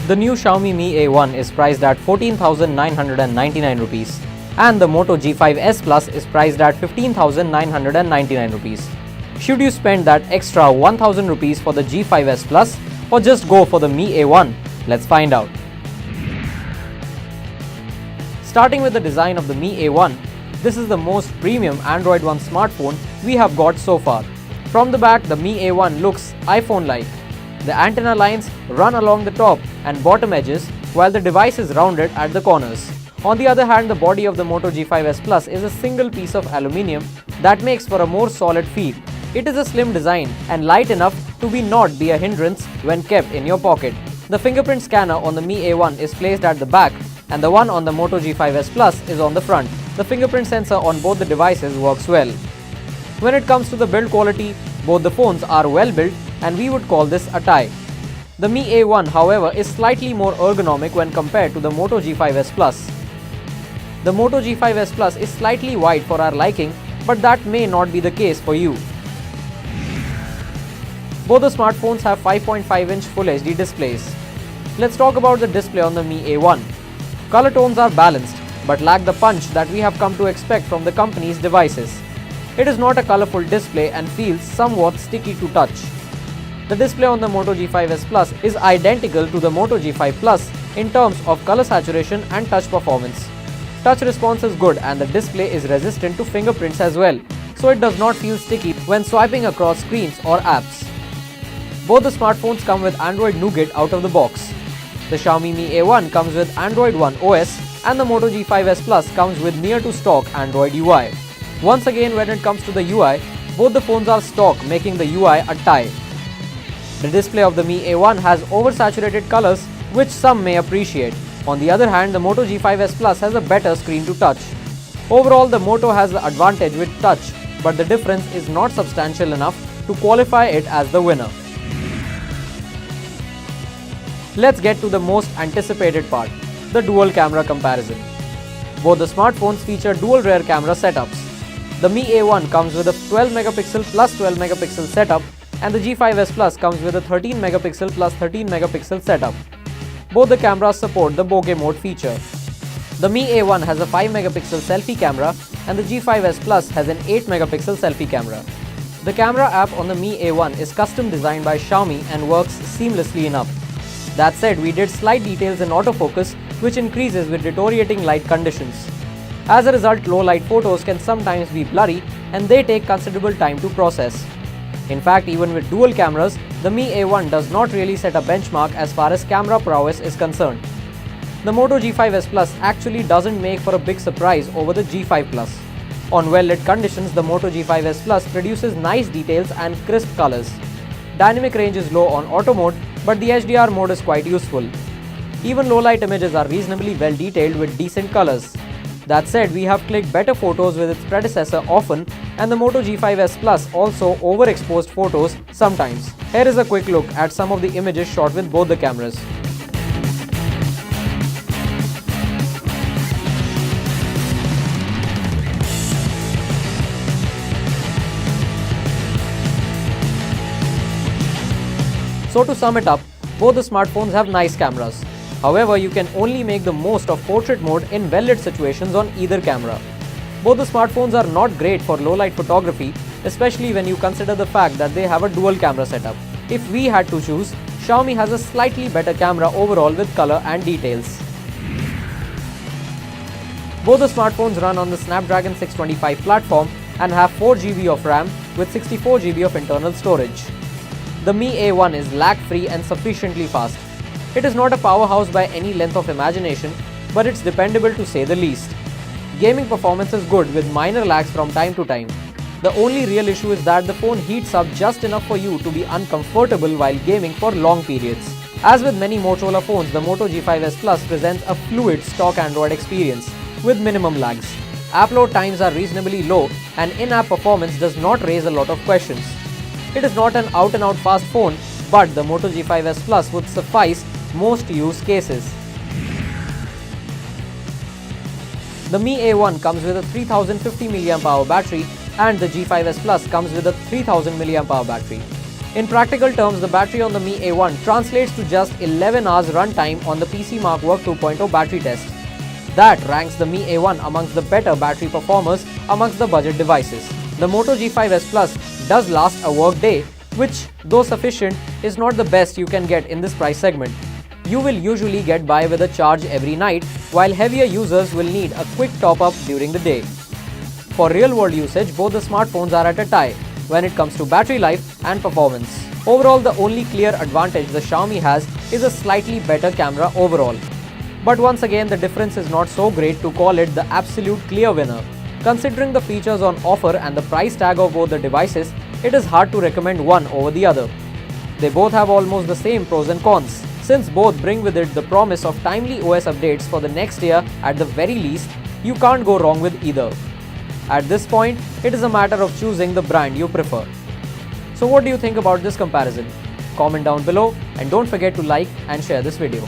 The new Xiaomi Mi A1 is priced at 14,999 rupees and the Moto G5s Plus is priced at 15,999 rupees. Should you spend that extra 1,000 rupees for the G5s Plus or just go for the Mi A1? Let's find out. Starting with the design of the Mi A1, this is the most premium Android One smartphone we have got so far. From the back, the Mi A1 looks iPhone-like. The antenna lines run along the top and bottom edges while the device is rounded at the corners. On the other hand, the body of the Moto G5s Plus is a single piece of aluminium that makes for a more solid feel. It is a slim design and light enough to not be a hindrance when kept in your pocket. The fingerprint scanner on the Mi A1 is placed at the back and the one on the Moto G5s Plus is on the front. The fingerprint sensor on both the devices works well. When it comes to the build quality, both the phones are well built and we would call this a tie. The Mi A1, however, is slightly more ergonomic when compared to the Moto G5s Plus. The Moto G5s Plus is slightly wide for our liking, but that may not be the case for you. Both the smartphones have 5.5-inch Full HD displays. Let's talk about the display on the Mi A1. Color tones are balanced, but lack the punch that we have come to expect from the company's devices. It is not a colorful display and feels somewhat sticky to touch. The display on the Moto G5s Plus is identical to the Moto G5 Plus in terms of color saturation and touch performance. Touch response is good and the display is resistant to fingerprints as well, so it does not feel sticky when swiping across screens or apps. Both the smartphones come with Android Nougat out of the box. The Xiaomi Mi A1 comes with Android One OS and the Moto G5s Plus comes with near-to-stock Android UI. Once again, when it comes to the UI, both the phones are stock, making the UI a tie. The display of the Mi A1 has oversaturated colors, which some may appreciate. On the other hand, the Moto G5s Plus has a better screen to touch. Overall, the Moto has the advantage with touch, but the difference is not substantial enough to qualify it as the winner. Let's get to the most anticipated part, the dual camera comparison. Both the smartphones feature dual rear camera setups. The Mi A1 comes with a 12MP plus 12MP setup and the G5s Plus comes with a 13MP plus 13MP setup. Both the cameras support the bokeh mode feature. The Mi A1 has a 5MP selfie camera and the G5s Plus has an 8MP selfie camera. The camera app on the Mi A1 is custom designed by Xiaomi and works seamlessly enough. That said, we did slight details in autofocus which increases with deteriorating light conditions. As a result, low light photos can sometimes be blurry and they take considerable time to process. In fact, even with dual cameras, the Mi A1 does not really set a benchmark as far as camera prowess is concerned. The Moto G5s Plus actually doesn't make for a big surprise over the G5 Plus. On well-lit conditions, the Moto G5s Plus produces nice details and crisp colors. Dynamic range is low on auto mode, but the HDR mode is quite useful. Even low-light images are reasonably well detailed with decent colors. That said, we have clicked better photos with its predecessor often, and the Moto G5s Plus also overexposed photos sometimes. Here is a quick look at some of the images shot with both the cameras. So to sum it up, both the smartphones have nice cameras. However, you can only make the most of portrait mode in well-lit situations on either camera. Both the smartphones are not great for low-light photography, especially when you consider the fact that they have a dual camera setup. If we had to choose, Xiaomi has a slightly better camera overall with color and details. Both the smartphones run on the Snapdragon 625 platform and have 4GB of RAM with 64GB of internal storage. The Mi A1 is lag-free and sufficiently fast. It is not a powerhouse by any length of imagination, but it's dependable to say the least. Gaming performance is good with minor lags from time to time. The only real issue is that the phone heats up just enough for you to be uncomfortable while gaming for long periods. As with many Motorola phones, the Moto G5s Plus presents a fluid stock Android experience with minimum lags. Upload times are reasonably low and in-app performance does not raise a lot of questions. It is not an out-and-out fast phone, but the Moto G5s Plus would suffice most use cases. The Mi A1 comes with a 3050 mAh battery and the G5s Plus comes with a 3000 mAh battery. In practical terms, the battery on the Mi A1 translates to just 11 hours runtime on the PC Markwork 2.0 battery test. That ranks the Mi A1 amongst the better battery performers amongst the budget devices. The Moto G5s Plus does last a work day, which, though sufficient, is not the best you can get in this price segment. You will usually get by with a charge every night, while heavier users will need a quick top-up during the day. For real-world usage, both the smartphones are at a tie when it comes to battery life and performance. Overall, the only clear advantage the Xiaomi has is a slightly better camera overall. But once again, the difference is not so great to call it the absolute clear winner. Considering the features on offer and the price tag of both the devices, it is hard to recommend one over the other. They both have almost the same pros and cons. Since both bring with it the promise of timely OS updates for the next year at the very least, you can't go wrong with either. At this point, it is a matter of choosing the brand you prefer. So what do you think about this comparison? Comment down below and don't forget to like and share this video.